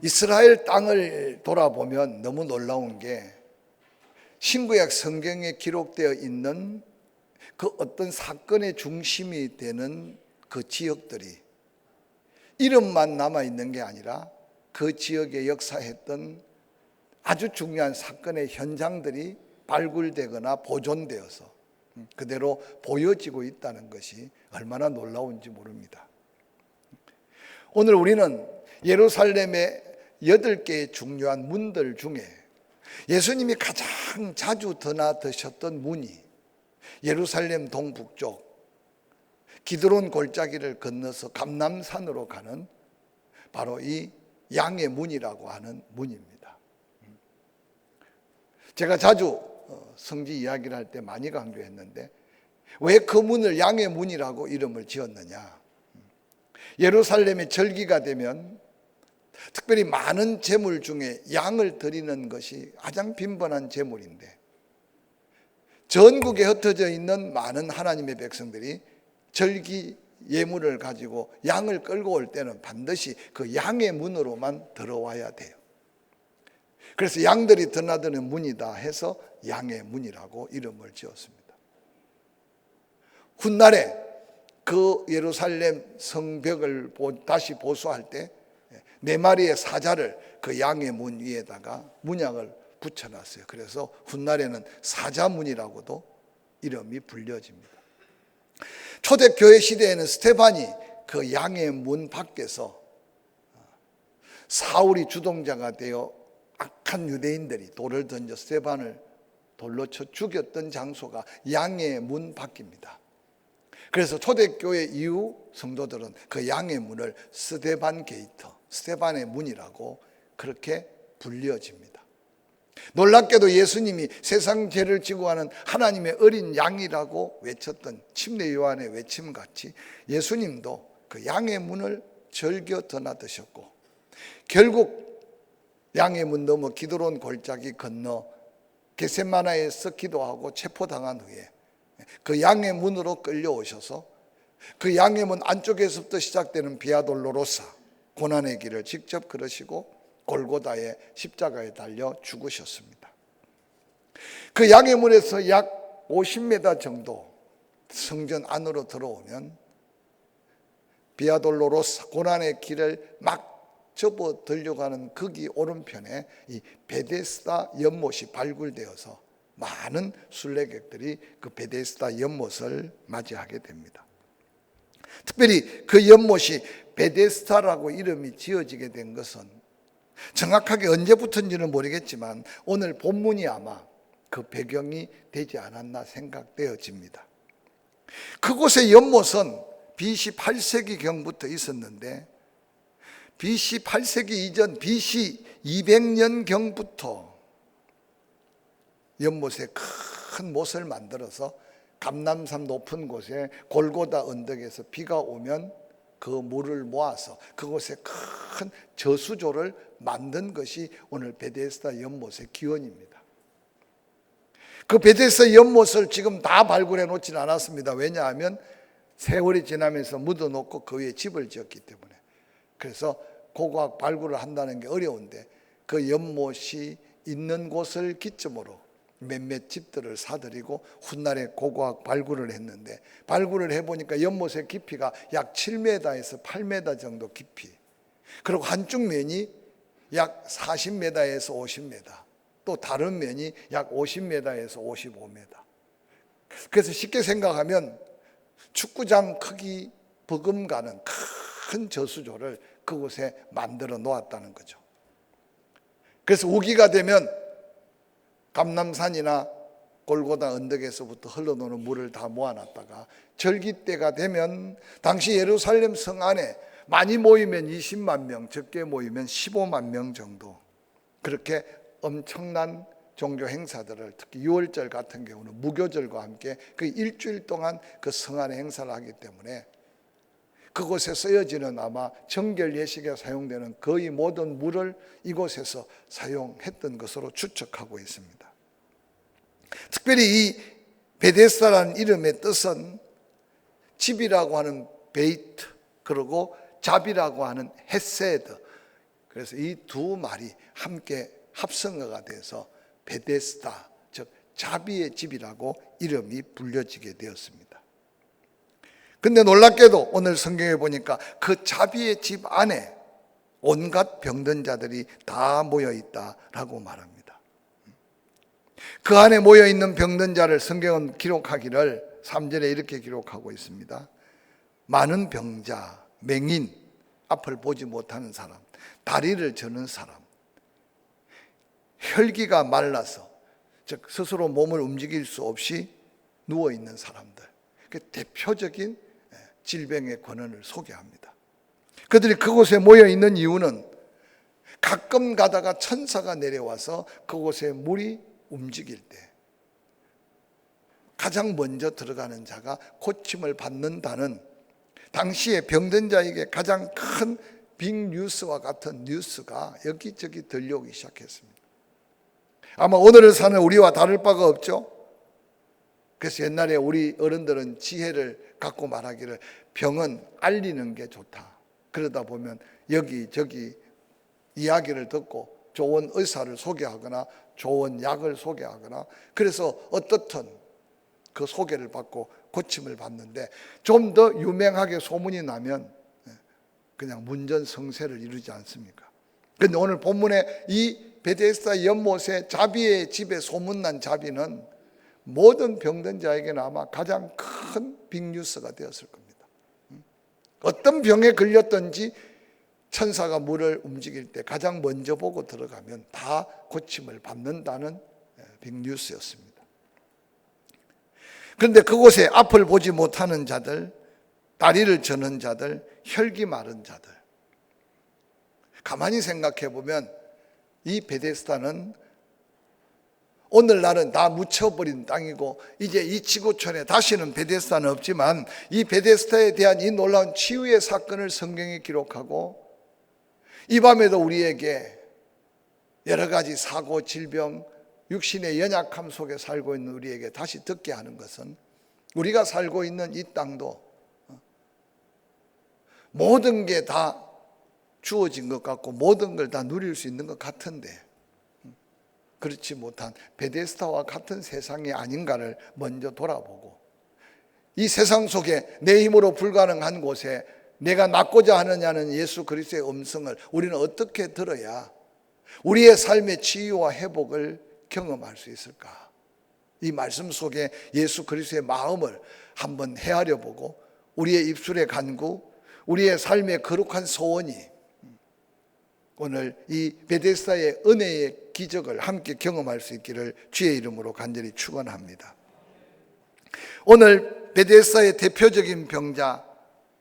이스라엘 땅을 돌아보면 너무 놀라운 게 신구약 성경에 기록되어 있는 그 어떤 사건의 중심이 되는 그 지역들이 이름만 남아있는 게 아니라 그 지역에 역사했던 아주 중요한 사건의 현장들이 발굴되거나 보존되어서 그대로 보여지고 있다는 것이 얼마나 놀라운지 모릅니다. 오늘 우리는 예루살렘의 8개의 중요한 문들 중에 예수님이 가장 자주 드나드셨던 문이 예루살렘 동북쪽 기드론 골짜기를 건너서 감람산으로 가는 바로 이 양의 문이라고 하는 문입니다. 제가 자주 성지 이야기를 할 때 많이 강조했는데 왜 그 문을 양의 문이라고 이름을 지었느냐? 예루살렘의 절기가 되면 특별히 많은 제물 중에 양을 드리는 것이 가장 빈번한 제물인데 전국에 흩어져 있는 많은 하나님의 백성들이 절기 예물을 가지고 양을 끌고 올 때는 반드시 그 양의 문으로만 들어와야 돼요. 그래서 양들이 드나드는 문이다 해서 양의 문이라고 이름을 지었습니다. 훗날에 그 예루살렘 성벽을 다시 보수할 때 4마리의 사자를 그 양의 문 위에다가 문양을 붙여놨어요. 그래서 훗날에는 사자문이라고도 이름이 불려집니다. 초대교회 시대에는 스데반이 그 양의 문 밖에서 사울이 주동자가 되어 악한 유대인들이 돌을 던져 스데반을 돌로 쳐 죽였던 장소가 양의 문 밖입니다. 그래서 초대교회 이후 성도들은 그 양의 문을 스데반 게이트, 스데반의 문이라고 그렇게 불려집니다. 놀랍게도 예수님이 세상 죄를 지고 가는 하나님의 어린 양이라고 외쳤던 침례 요한의 외침같이 예수님도 그 양의 문을 즐겨 드나드셨고 결국 양의 문 넘어 기드론 골짜기 건너 겟세마나에서 기도하고 체포당한 후에 그 양의 문으로 끌려오셔서 그 양의 문 안쪽에서부터 시작되는 비아 돌로로사 고난의 길을 직접 걸으시고 골고다의 십자가에 달려 죽으셨습니다. 그 양의 문에서 약 50m 정도 성전 안으로 들어오면 비아 돌로로사 고난의 길을 막 접어 들려가는 거기 오른편에 이 베데스다 연못이 발굴되어서 많은 순례객들이 그 베데스다 연못을 맞이하게 됩니다. 특별히 그 연못이 베데스다라고 이름이 지어지게 된 것은 정확하게 언제부터인지는 모르겠지만 오늘 본문이 아마 그 배경이 되지 않았나 생각되어집니다. 그곳의 연못은 BC 8세기경부터 있었는데 BC 8세기 이전 BC 200년경부터 연못에 큰 못을 만들어서 감람산 높은 곳에 골고다 언덕에서 비가 오면 그 물을 모아서 그곳에 큰 저수조를 만든 것이 오늘 베데스다 연못의 기원입니다. 그 베데스다 연못을 지금 다 발굴해 놓지는 않았습니다. 왜냐하면 세월이 지나면서 묻어놓고 그 위에 집을 지었기 때문에. 그래서 고고학 발굴을 한다는 게 어려운데 그 연못이 있는 곳을 기점으로 몇몇 집들을 사들이고 훗날에 고고학 발굴을 했는데 발굴을 해보니까 연못의 깊이가 약 7m에서 8m 정도 깊이, 그리고 한쪽 면이 약 40m에서 50m, 또 다른 면이 약 50m에서 55m. 그래서 쉽게 생각하면 축구장 크기 버금가는 큰 저수조를 그곳에 만들어 놓았다는 거죠. 그래서 우기가 되면 감람산이나 골고다 언덕에서부터 흘러놓는 물을 다 모아놨다가 절기 때가 되면 당시 예루살렘 성 안에 많이 모이면 20만 명, 적게 모이면 15만 명 정도, 그렇게 엄청난 종교 행사들을 특히 6월절 같은 경우는 무교절과 함께 그 일주일 동안 그 성 안에 행사를 하기 때문에 그곳에 쓰여지는 아마 정결 예식에 사용되는 거의 모든 물을 이곳에서 사용했던 것으로 추측하고 있습니다. 특별히 이 베데스다라는 이름의 뜻은 집이라고 하는 베이트, 그리고 잡이라고 하는 헤세드, 그래서 이 두 말이 함께 합성어가 돼서 베데스다, 즉 자비의 집이라고 이름이 불려지게 되었습니다. 근데 놀랍게도 오늘 성경에 보니까 그 자비의 집 안에 온갖 병든 자들이 다 모여 있다라고 말합니다. 그 안에 모여 있는 병든 자를 성경은 기록하기를 3절에 이렇게 기록하고 있습니다. 많은 병자, 맹인, 앞을 보지 못하는 사람, 다리를 저는 사람, 혈기가 말라서 즉 스스로 몸을 움직일 수 없이 누워있는 사람들, 그 대표적인 질병의 권원을 소개합니다. 그들이 그곳에 모여있는 이유는 가끔 가다가 천사가 내려와서 그곳에 물이 움직일 때 가장 먼저 들어가는 자가 고침을 받는다는 당시에 병든 자에게 가장 큰 빅뉴스와 같은 뉴스가 여기저기 들려오기 시작했습니다. 아마 오늘을 사는 우리와 다를 바가 없죠. 그래서 옛날에 우리 어른들은 지혜를 갖고 말하기를 병은 알리는 게 좋다. 그러다 보면 여기저기 이야기를 듣고 좋은 의사를 소개하거나 좋은 약을 소개하거나 그래서 어떻든 그 소개를 받고 고침을 받는데 좀 더 유명하게 소문이 나면 그냥 문전성쇠를 이루지 않습니까? 그런데 오늘 본문에 이 베데스다 연못의 자비의 집에 소문난 자비는 모든 병든 자에게는 아마 가장 큰 빅뉴스가 되었을 겁니다. 어떤 병에 걸렸든지 천사가 물을 움직일 때 가장 먼저 보고 들어가면 다 고침을 받는다는 빅뉴스였습니다. 그런데 그곳에 앞을 보지 못하는 자들, 다리를 저는 자들, 혈기 마른 자들, 가만히 생각해 보면 이 베데스다는 오늘날은 다 묻혀버린 땅이고 이제 이 지구촌에 다시는 베데스다는 없지만 이 베데스다에 대한 이 놀라운 치유의 사건을 성경에 기록하고 이 밤에도 우리에게 여러 가지 사고, 질병, 육신의 연약함 속에 살고 있는 우리에게 다시 듣게 하는 것은 우리가 살고 있는 이 땅도 모든 게 다 주어진 것 같고 모든 걸 다 누릴 수 있는 것 같은데 그렇지 못한 베데스다와 같은 세상이 아닌가를 먼저 돌아보고 이 세상 속에 내 힘으로 불가능한 곳에 내가 낫고자 하느냐는 예수 그리스도의 음성을 우리는 어떻게 들어야 우리의 삶의 치유와 회복을 경험할 수 있을까? 이 말씀 속에 예수 그리스도의 마음을 한번 헤아려 보고 우리의 입술의 간구, 우리의 삶의 거룩한 소원이 오늘 이 베데스다의 은혜의 기적을 함께 경험할 수 있기를 주의 이름으로 간절히 축원합니다. 오늘 베데스다의 대표적인 병자,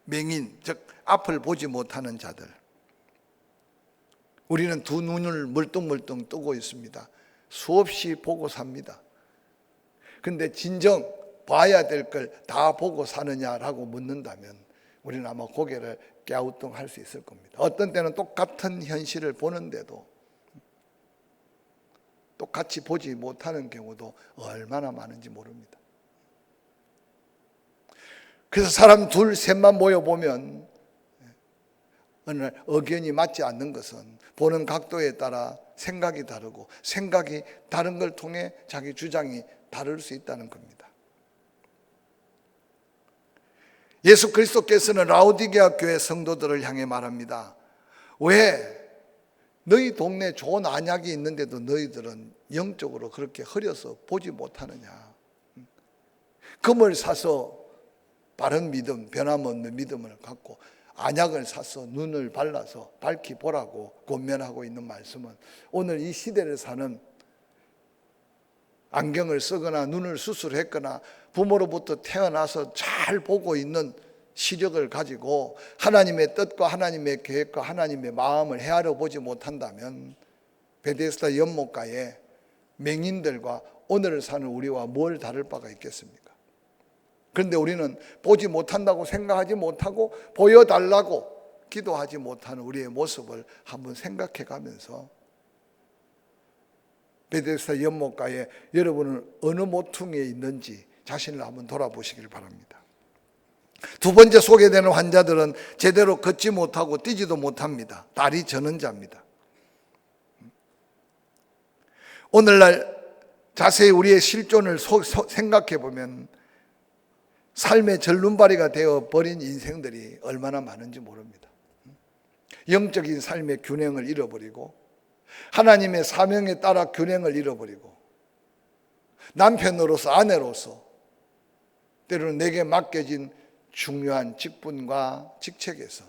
맹인, 즉 앞을 보지 못하는 자들, 우리는 두 눈을 물뚱물뚱 뜨고 있습니다. 수없이 보고 삽니다. 근데 진정 봐야 될 걸 다 보고 사느냐라고 묻는다면 우리는 아마 고개를 갸우뚱할 수 있을 겁니다. 어떤 때는 똑같은 현실을 보는데도 똑같이 보지 못하는 경우도 얼마나 많은지 모릅니다. 그래서 사람 둘, 셋만 모여보면 어느 날 의견이 맞지 않는 것은 보는 각도에 따라 생각이 다르고 생각이 다른 걸 통해 자기 주장이 다를 수 있다는 겁니다. 예수 그리스도께서는 라오디게아 교회 성도들을 향해 말합니다. 왜 너희 동네 좋은 안약이 있는데도 너희들은 영적으로 그렇게 흐려서 보지 못하느냐. 금을 사서 바른 믿음, 변함없는 믿음을 갖고 안약을 사서 눈을 발라서 밝히 보라고 권면하고 있는 말씀은 오늘 이 시대를 사는 안경을 쓰거나 눈을 수술했거나 부모로부터 태어나서 잘 보고 있는 시력을 가지고 하나님의 뜻과 하나님의 계획과 하나님의 마음을 헤아려 보지 못한다면 베데스다 연못가에 맹인들과 오늘을 사는 우리와 뭘 다를 바가 있겠습니까? 그런데 우리는 보지 못한다고 생각하지 못하고 보여달라고 기도하지 못하는 우리의 모습을 한번 생각해 가면서 베데스다 연못가에 여러분은 어느 모퉁이에 있는지 자신을 한번 돌아보시길 바랍니다. 두 번째 소개되는 환자들은 제대로 걷지 못하고 뛰지도 못합니다. 다리 저는 자입니다. 오늘날 자세히 우리의 실존을 생각해 보면 삶의 절름발이가 되어 버린 인생들이 얼마나 많은지 모릅니다. 영적인 삶의 균형을 잃어버리고 하나님의 사명에 따라 균형을 잃어버리고 남편으로서 아내로서 때로는 내게 맡겨진 중요한 직분과 직책에서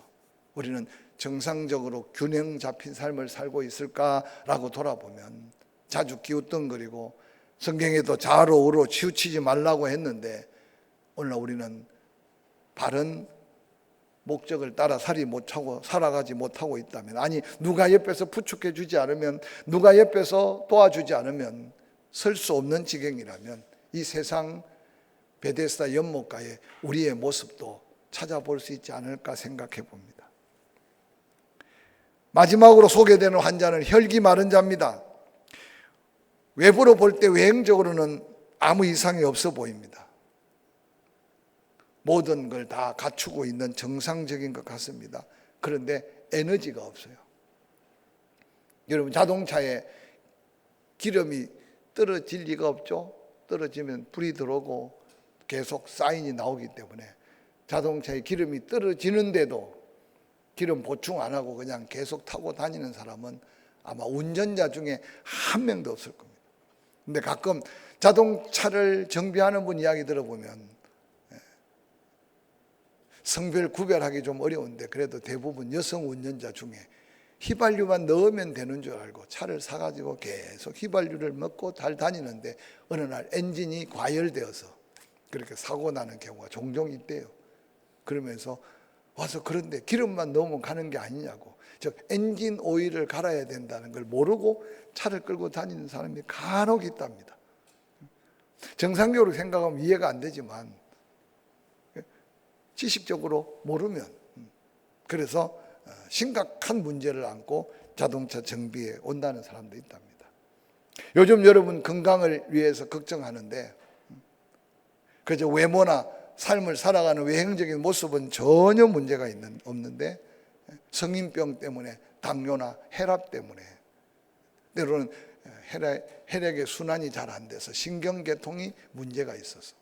우리는 정상적으로 균형 잡힌 삶을 살고 있을까라고 돌아보면 자주 기웃덩거리고 성경에도 좌로 우로 치우치지 말라고 했는데 오늘날 우리는 바른 목적을 따라 살아가지 못하고 있다면, 아니 누가 옆에서 부축해 주지 않으면, 누가 옆에서 도와주지 않으면 설 수 없는 지경이라면 이 세상 베데스다 연못가에 우리의 모습도 찾아볼 수 있지 않을까 생각해 봅니다. 마지막으로 소개되는 환자는 혈기 마른 자입니다. 외부로 볼 때 외형적으로는 아무 이상이 없어 보입니다. 모든 걸 다 갖추고 있는 정상적인 것 같습니다. 그런데 에너지가 없어요. 여러분, 자동차에 기름이 떨어질 리가 없죠. 떨어지면 불이 들어오고 계속 사인이 나오기 때문에 자동차에 기름이 떨어지는데도 기름 보충 안 하고 그냥 계속 타고 다니는 사람은 아마 운전자 중에 한 명도 없을 겁니다. 근데 가끔 자동차를 정비하는 분 이야기 들어보면 성별 구별하기 좀 어려운데 그래도 대부분 여성 운전자 중에 휘발유만 넣으면 되는 줄 알고 차를 사가지고 계속 휘발유를 먹고 잘 다니는데 어느 날 엔진이 과열되어서 그렇게 사고 나는 경우가 종종 있대요. 그러면서 와서 그런데 기름만 넣으면 가는 게 아니냐고, 즉 엔진 오일을 갈아야 된다는 걸 모르고 차를 끌고 다니는 사람이 간혹 있답니다. 정상적으로 생각하면 이해가 안 되지만 지식적으로 모르면, 그래서 심각한 문제를 안고 자동차 정비에 온다는 사람도 있답니다. 요즘 여러분 건강을 위해서 걱정하는데 그저 외모나 삶을 살아가는 외형적인 모습은 전혀 문제가 없는데 성인병 때문에, 당뇨나 혈압 때문에, 때로는 혈액의 순환이 잘 안 돼서 신경계통이 문제가 있어서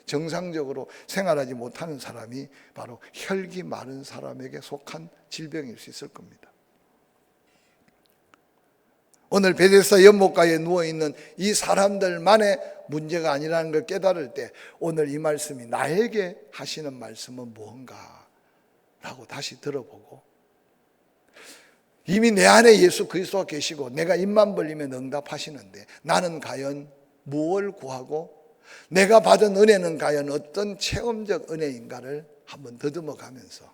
정상적으로 생활하지 못하는 사람이 바로 혈기 마른 사람에게 속한 질병일 수 있을 겁니다. 오늘 베데스다 연못가에 누워있는 이 사람들만의 문제가 아니라는 걸 깨달을 때 오늘 이 말씀이 나에게 하시는 말씀은 무언가 라고 다시 들어보고, 이미 내 안에 예수 그리스도가 계시고 내가 입만 벌리면 응답하시는데 나는 과연 무엇을 구하고 내가 받은 은혜는 과연 어떤 체험적 은혜인가를 한번 더듬어 가면서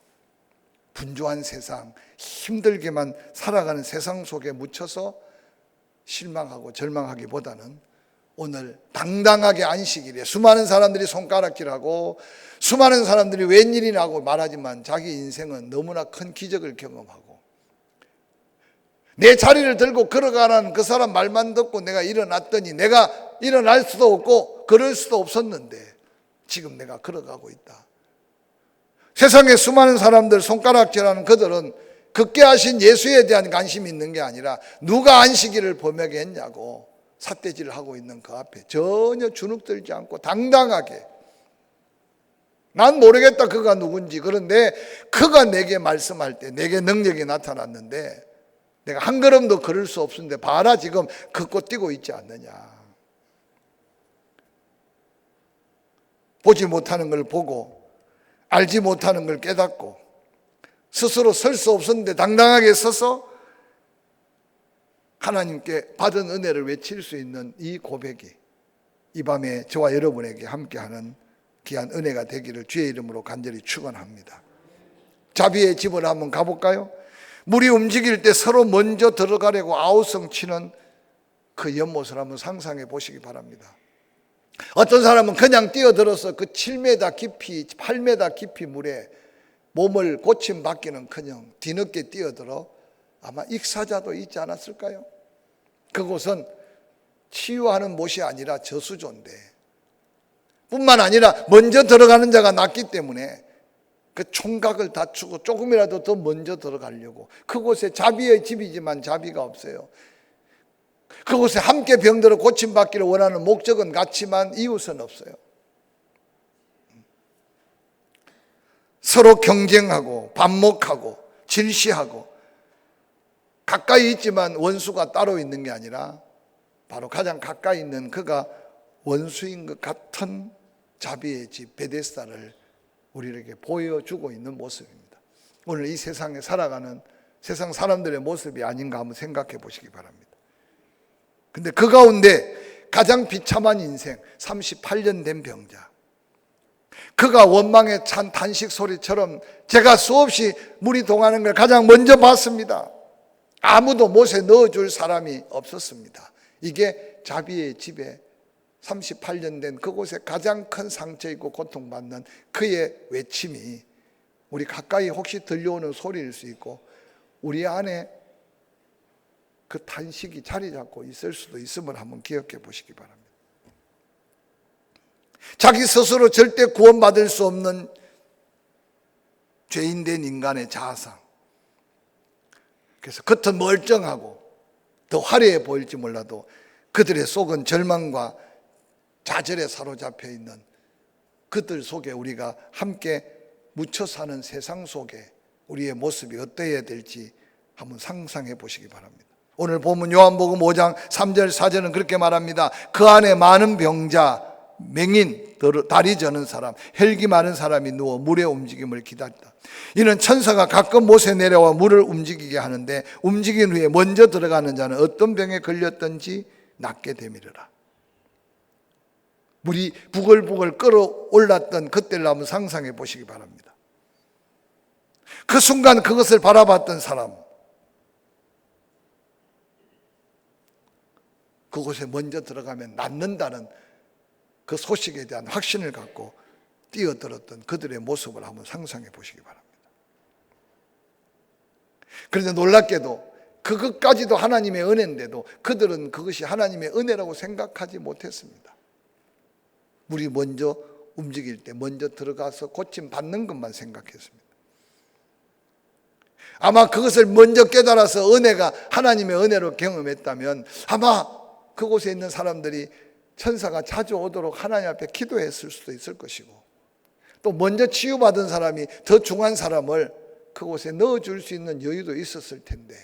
분주한 세상, 힘들게만 살아가는 세상 속에 묻혀서 실망하고 절망하기보다는 오늘 당당하게 안식일에 수많은 사람들이 손가락질하고 수많은 사람들이 웬일이냐고 말하지만 자기 인생은 너무나 큰 기적을 경험하고 내 자리를 들고 걸어가라는 그 사람 말만 듣고 내가 일어났더니 내가 일어날 수도 없고 걸을 수도 없었는데 지금 내가 걸어가고 있다. 세상에 수많은 사람들 손가락질하는 그들은 극계하신 예수에 대한 관심이 있는 게 아니라 누가 안식일을 범하게 했냐고 삿대질을 하고 있는 그 앞에 전혀 주눅들지 않고 당당하게, 난 모르겠다 그가 누군지, 그런데 그가 내게 말씀할 때 내게 능력이 나타났는데 내가 한 걸음도 걸을 수 없었는데 봐라 지금 걷고 뛰고 있지 않느냐. 보지 못하는 걸 보고 알지 못하는 걸 깨닫고 스스로 설 수 없었는데 당당하게 서서 하나님께 받은 은혜를 외칠 수 있는 이 고백이 이 밤에 저와 여러분에게 함께하는 귀한 은혜가 되기를 주의 이름으로 간절히 축원합니다. 자비의 집을 한번 가볼까요? 물이 움직일 때 서로 먼저 들어가려고 아우성 치는 그 연못을 한번 상상해 보시기 바랍니다. 어떤 사람은 그냥 뛰어들어서 그 7m 깊이 8m 깊이 물에 몸을 고침받기는커녕 뒤늦게 뛰어들어 아마 익사자도 있지 않았을까요? 그곳은 치유하는 못이 아니라 저수조인데 뿐만 아니라 먼저 들어가는 자가 낫기 때문에 그 총각을 다투고 조금이라도 더 먼저 들어가려고, 그곳에 자비의 집이지만 자비가 없어요. 그곳에 함께 병들어 고침받기를 원하는 목적은 같지만 이웃은 없어요. 서로 경쟁하고 반목하고 질시하고 가까이 있지만 원수가 따로 있는 게 아니라 바로 가장 가까이 있는 그가 원수인 것 같은 자비의 집 베데스다를 우리에게 보여주고 있는 모습입니다. 오늘 이 세상에 살아가는 세상 사람들의 모습이 아닌가 한번 생각해 보시기 바랍니다. 근데 그 가운데 가장 비참한 인생, 38년 된 병자, 그가 원망에 찬 탄식 소리처럼 제가 수없이 물이 동하는 걸 가장 먼저 봤습니다. 아무도 못에 넣어줄 사람이 없었습니다. 이게 자비의 집에 38년 된 그곳에 가장 큰 상처이고 고통받는 그의 외침이 우리 가까이 혹시 들려오는 소리일 수 있고 우리 안에 그 탄식이 자리 잡고 있을 수도 있음을 한번 기억해 보시기 바랍니다. 자기 스스로 절대 구원받을 수 없는 죄인된 인간의 자아상, 그래서 겉은 멀쩡하고 더 화려해 보일지 몰라도 그들의 속은 절망과 좌절에 사로잡혀 있는 그들 속에 우리가 함께 묻혀 사는 세상 속에 우리의 모습이 어떠해야 될지 한번 상상해 보시기 바랍니다. 오늘 본문 요한복음 5장 3절 4절은 그렇게 말합니다. 그 안에 많은 병자, 맹인, 다리 저는 사람, 혈기 많은 사람이 누워 물의 움직임을 기다린다. 이는 천사가 가끔 못에 내려와 물을 움직이게 하는데 움직인 후에 먼저 들어가는 자는 어떤 병에 걸렸든지 낫게 되미르라. 물이 부글부글 끓어올랐던 그때를 한번 상상해 보시기 바랍니다. 그 순간 그것을 바라봤던 사람, 그곳에 먼저 들어가면 낫는다는 그 소식에 대한 확신을 갖고 뛰어들었던 그들의 모습을 한번 상상해 보시기 바랍니다. 그런데 놀랍게도 그것까지도 하나님의 은혜인데도 그들은 그것이 하나님의 은혜라고 생각하지 못했습니다. 물이 먼저 움직일 때 먼저 들어가서 고침받는 것만 생각했습니다. 아마 그것을 먼저 깨달아서 은혜가 하나님의 은혜로 경험했다면 아마 그곳에 있는 사람들이 천사가 자주 오도록 하나님 앞에 기도했을 수도 있을 것이고 또 먼저 치유받은 사람이 더 중한 사람을 그곳에 넣어줄 수 있는 여유도 있었을 텐데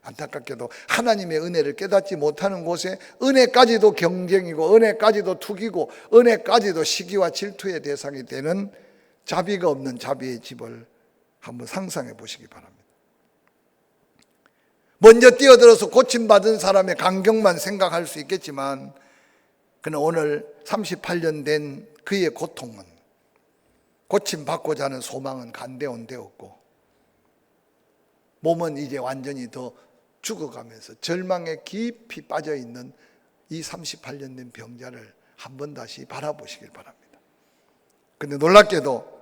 안타깝게도 하나님의 은혜를 깨닫지 못하는 곳에 은혜까지도 경쟁이고 은혜까지도 투기고 은혜까지도 시기와 질투의 대상이 되는 자비가 없는 자비의 집을 한번 상상해 보시기 바랍니다. 먼저 뛰어들어서 고침받은 사람의 간격만 생각할 수 있겠지만 그는 오늘 38년 된 그의 고통은 고침받고자 하는 소망은 간데온데없고 몸은 이제 완전히 더 죽어가면서 절망에 깊이 빠져있는 이 38년 된 병자를 한번 다시 바라보시길 바랍니다. 그런데 놀랍게도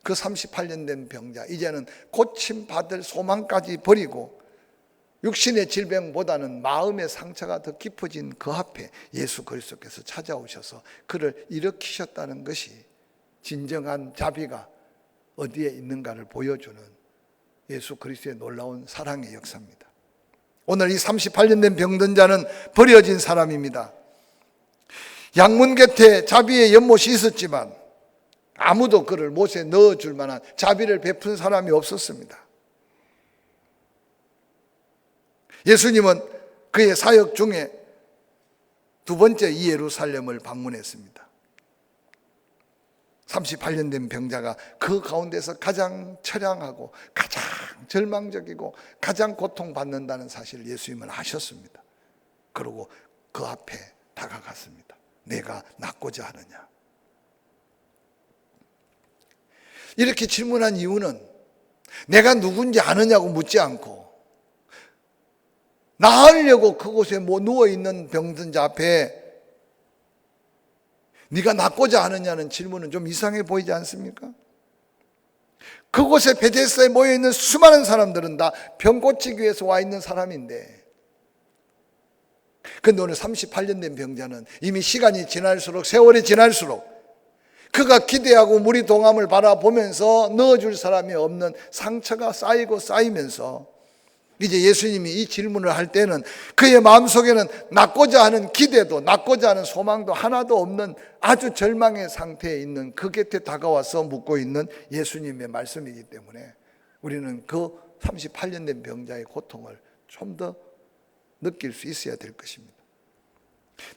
그 38년 된 병자 이제는 고침받을 소망까지 버리고 육신의 질병보다는 마음의 상처가 더 깊어진 그 앞에 예수 그리스도께서 찾아오셔서 그를 일으키셨다는 것이 진정한 자비가 어디에 있는가를 보여주는 예수 그리스도의 놀라운 사랑의 역사입니다. 오늘 이 38년 된 병든 자는 버려진 사람입니다. 양문 곁에 자비의 연못이 있었지만 아무도 그를 못에 넣어줄 만한 자비를 베푼 사람이 없었습니다. 예수님은 그의 사역 중에 두 번째 이 예루살렘을 방문했습니다. 38년 된 병자가 그 가운데서 가장 처량하고 가장 절망적이고 가장 고통받는다는 사실을 예수님은 아셨습니다. 그리고 그 앞에 다가갔습니다. 내가 낫고자 하느냐? 이렇게 질문한 이유는 내가 누군지 아느냐고 묻지 않고 나으려고 그곳에 누워있는 병든 자 앞에 네가 낫고자 하느냐는 질문은 좀 이상해 보이지 않습니까? 그곳에 베데스다에 모여있는 수많은 사람들은 다 병 고치기 위해서 와 있는 사람인데 그런데 오늘 38년 된 병자는 이미 시간이 지날수록 세월이 지날수록 그가 기대하고 물이 동함을 바라보면서 넣어줄 사람이 없는 상처가 쌓이고 쌓이면서 이제 예수님이 이 질문을 할 때는 그의 마음속에는 낳고자 하는 기대도 낳고자 하는 소망도 하나도 없는 아주 절망의 상태에 있는 그 곁에 다가와서 묻고 있는 예수님의 말씀이기 때문에 우리는 그 38년 된 병자의 고통을 좀 더 느낄 수 있어야 될 것입니다.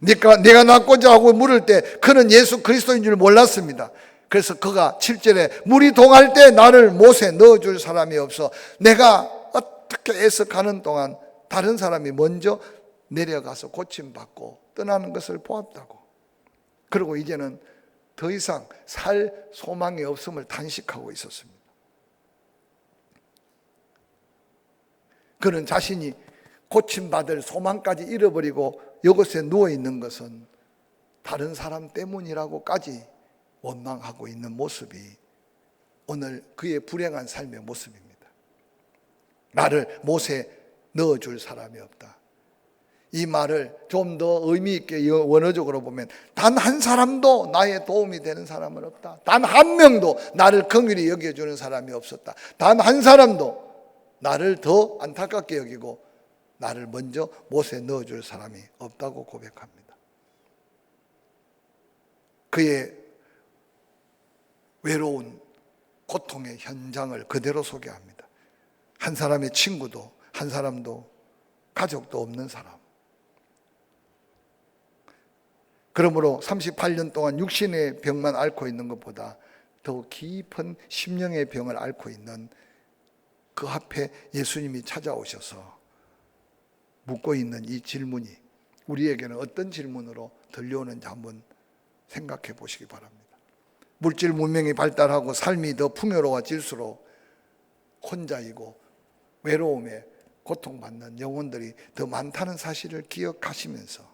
내가 낳고자 하고 물을 때 그는 예수 그리스도인 줄 몰랐습니다. 그래서 그가 7절에 물이 동할 때 나를 못에 넣어줄 사람이 없어 내가 어떻게 애써 가는 동안 다른 사람이 먼저 내려가서 고침받고 떠나는 것을 보았다고. 그리고 이제는 더 이상 살 소망이 없음을 단식하고 있었습니다. 그는 자신이 고침받을 소망까지 잃어버리고 이곳에 누워있는 것은 다른 사람 때문이라고까지 원망하고 있는 모습이 오늘 그의 불행한 삶의 모습입니다. 나를 못에 넣어줄 사람이 없다. 이 말을 좀 더 의미 있게 원어적으로 보면 단 한 사람도 나의 도움이 되는 사람은 없다. 단 한 명도 나를 긍휼히 여겨주는 사람이 없었다. 단 한 사람도 나를 더 안타깝게 여기고 나를 먼저 못에 넣어줄 사람이 없다고 고백합니다. 그의 외로운 고통의 현장을 그대로 소개합니다. 한 사람의 친구도 한 사람도 가족도 없는 사람. 그러므로 38년 동안 육신의 병만 앓고 있는 것보다 더 깊은 심령의 병을 앓고 있는 그 앞에 예수님이 찾아오셔서 묻고 있는 이 질문이 우리에게는 어떤 질문으로 들려오는지 한번 생각해 보시기 바랍니다. 물질 문명이 발달하고 삶이 더 풍요로워질수록 혼자이고 외로움에 고통받는 영혼들이 더 많다는 사실을 기억하시면서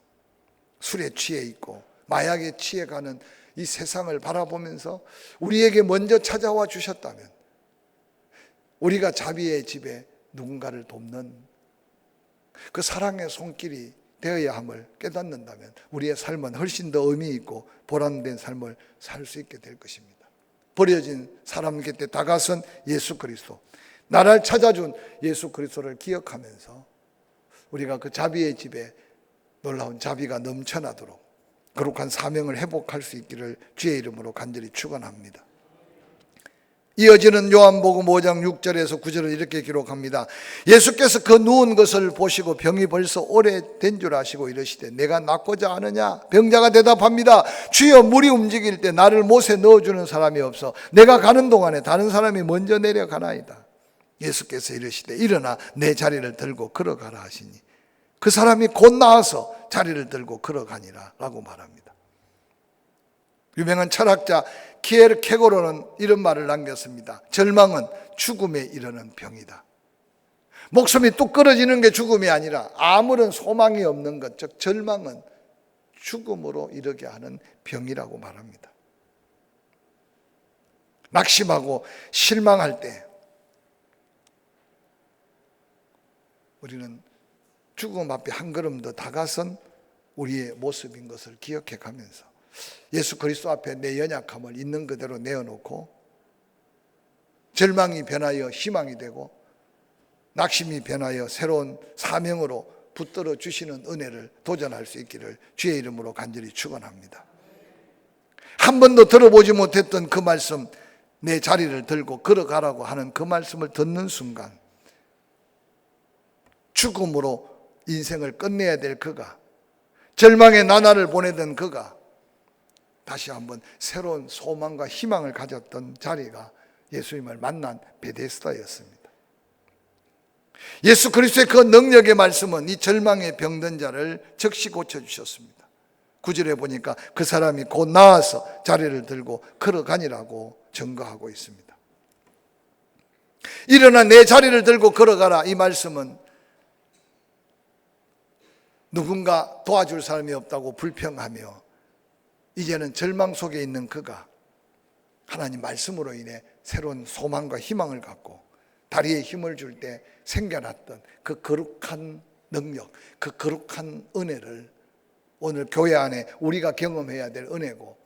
술에 취해 있고 마약에 취해가는 이 세상을 바라보면서 우리에게 먼저 찾아와 주셨다면 우리가 자비의 집에 누군가를 돕는 그 사랑의 손길이 되어야 함을 깨닫는다면 우리의 삶은 훨씬 더 의미 있고 보람된 삶을 살 수 있게 될 것입니다. 버려진 사람 곁에 다가선 예수 그리스도, 나를 찾아준 예수 그리스도를 기억하면서 우리가 그 자비의 집에 놀라운 자비가 넘쳐나도록 거룩한 사명을 회복할 수 있기를 주의 이름으로 간절히 축원합니다. 이어지는 요한복음 5장 6절에서 9절을 이렇게 기록합니다. 예수께서 그 누운 것을 보시고 병이 벌써 오래된 줄 아시고 이르시되 내가 낫고자 하느냐? 병자가 대답합니다. 주여 물이 움직일 때 나를 못에 넣어주는 사람이 없어 내가 가는 동안에 다른 사람이 먼저 내려가나이다. 예수께서 이르시되 일어나 내 자리를 들고 걸어가라 하시니 그 사람이 곧 나와서 자리를 들고 걸어가니라 라고 말합니다. 유명한 철학자 키에르케고르는 이런 말을 남겼습니다. 절망은 죽음에 이르는 병이다. 목숨이 뚝 끊어지는 게 죽음이 아니라 아무런 소망이 없는 것, 즉 절망은 죽음으로 이르게 하는 병이라고 말합니다. 낙심하고 실망할 때 우리는 죽음 앞에 한 걸음 더 다가선 우리의 모습인 것을 기억해 가면서 예수 그리스도 앞에 내 연약함을 있는 그대로 내어놓고 절망이 변하여 희망이 되고 낙심이 변하여 새로운 사명으로 붙들어 주시는 은혜를 도전할 수 있기를 주의 이름으로 간절히 축원합니다. 한 번도 들어보지 못했던 그 말씀, 내 자리를 들고 걸어가라고 하는 그 말씀을 듣는 순간 죽음으로 인생을 끝내야 될 그가, 절망의 나날을 보내던 그가 다시 한번 새로운 소망과 희망을 가졌던 자리가 예수님을 만난 베데스다였습니다. 예수 그리스도의 그 능력의 말씀은 이 절망에 병든 자를 즉시 고쳐주셨습니다. 9절에 보니까 그 사람이 곧 나와서 자리를 들고 걸어가니라고 증거하고 있습니다. 일어나 내 자리를 들고 걸어가라, 이 말씀은 누군가 도와줄 사람이 없다고 불평하며 이제는 절망 속에 있는 그가 하나님 말씀으로 인해 새로운 소망과 희망을 갖고 다리에 힘을 줄 때 생겨났던 그 거룩한 능력, 그 거룩한 은혜를 오늘 교회 안에 우리가 경험해야 될 은혜고,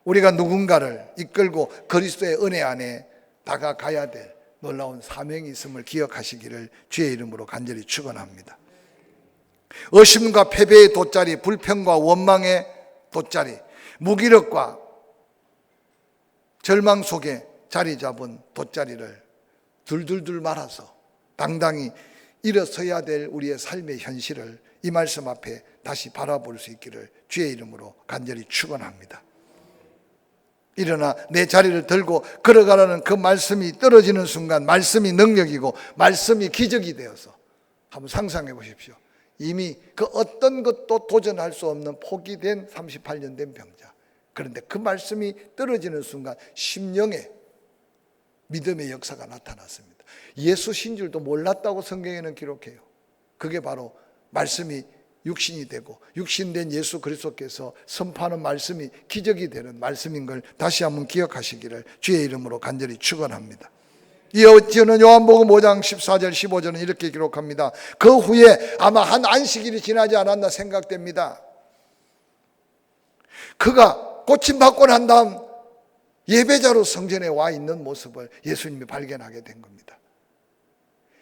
우리가 누군가를 이끌고 그리스도의 은혜 안에 다가가야 될 놀라운 사명이 있음을 기억하시기를 주의 이름으로 간절히 축원합니다. 의심과 패배의 돗자리, 불평과 원망의 돗자리, 무기력과 절망 속에 자리 잡은 돗자리를 둘둘둘 말아서 당당히 일어서야 될 우리의 삶의 현실을 이 말씀 앞에 다시 바라볼 수 있기를 주의 이름으로 간절히 축원합니다. 일어나 내 자리를 들고 걸어가라는 그 말씀이 떨어지는 순간 말씀이 능력이고 말씀이 기적이 되어서 한번 상상해 보십시오. 이미 그 어떤 것도 도전할 수 없는 포기된 38년 된 병자. 그런데 그 말씀이 떨어지는 순간 심령에 믿음의 역사가 나타났습니다. 예수신 줄도 몰랐다고 성경에는 기록해요. 그게 바로 말씀이 육신이 되고 육신된 예수 그리스도께서 선포하는 말씀이 기적이 되는 말씀인 걸 다시 한번 기억하시기를 주의 이름으로 간절히 축원합니다. 이어지는 요한복음 5장 14절 15절은 이렇게 기록합니다. 그 후에 아마 한 안식일이 지나지 않았나 생각됩니다. 그가 고침받고 난 다음 예배자로 성전에 와 있는 모습을 예수님이 발견하게 된 겁니다.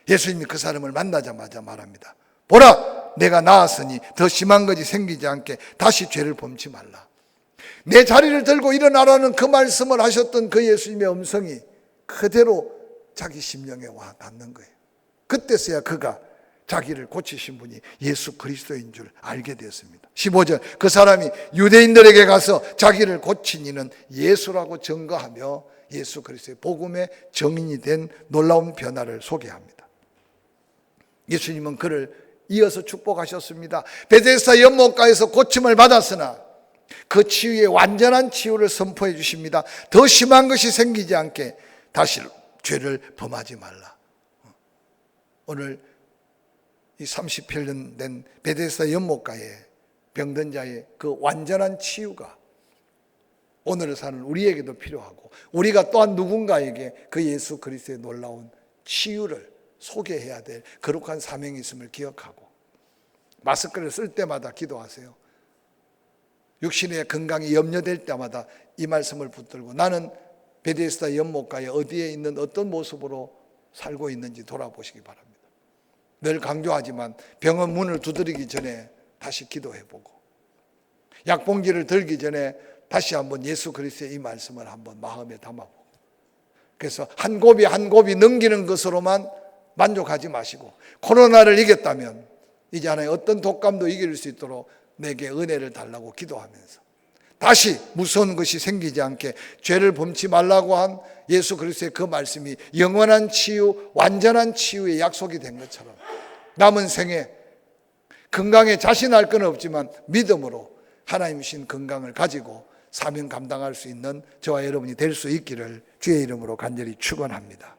예수님이 그 사람을 만나자마자 말합니다. 보라, 내가 나았으니 더 심한 것이 생기지 않게 다시 죄를 범치 말라. 내 자리를 들고 일어나라는 그 말씀을 하셨던 그 예수님의 음성이 그대로 자기 심령에 와 닿는 거예요. 그때서야 그가 자기를 고치신 분이 예수 그리스도인 줄 알게 되었습니다. 15절, 그 사람이 유대인들에게 가서 자기를 고친 이는 예수라고 증거하며 예수 그리스도의 복음의 증인이 된 놀라운 변화를 소개합니다. 예수님은 그를 이어서 축복하셨습니다. 베데스다 연못가에서 고침을 받았으나 그 치유의 완전한 치유를 선포해 주십니다. 더 심한 것이 생기지 않게 다시 죄를 범하지 말라. 오늘 이 38년 된 베데스다 연못가에 병든 자의 그 완전한 치유가 오늘을 사는 우리에게도 필요하고 우리가 또한 누군가에게 그 예수 그리스도의 놀라운 치유를 소개해야 될 거룩한 사명이 있음을 기억하고 마스크를 쓸 때마다 기도하세요. 육신의 건강이 염려될 때마다 이 말씀을 붙들고 나는 베데스다 연못가에 어디에 있는 어떤 모습으로 살고 있는지 돌아보시기 바랍니다. 늘 강조하지만 병원 문을 두드리기 전에 다시 기도해보고 약봉지를 들기 전에 다시 한번 예수 그리스도의 이 말씀을 한번 마음에 담아보고 그래서 한 곱이 한 곱이 넘기는 것으로만 만족하지 마시고 코로나를 이겼다면 이제 하나의 어떤 독감도 이길 수 있도록 내게 은혜를 달라고 기도하면서 다시 무서운 것이 생기지 않게 죄를 범치 말라고 한 예수 그리스도의 그 말씀이 영원한 치유, 완전한 치유의 약속이 된 것처럼 남은 생에 건강에 자신할 건 없지만 믿음으로 하나님 신 건강을 가지고 사명 감당할 수 있는 저와 여러분이 될 수 있기를 주의 이름으로 간절히 축원합니다.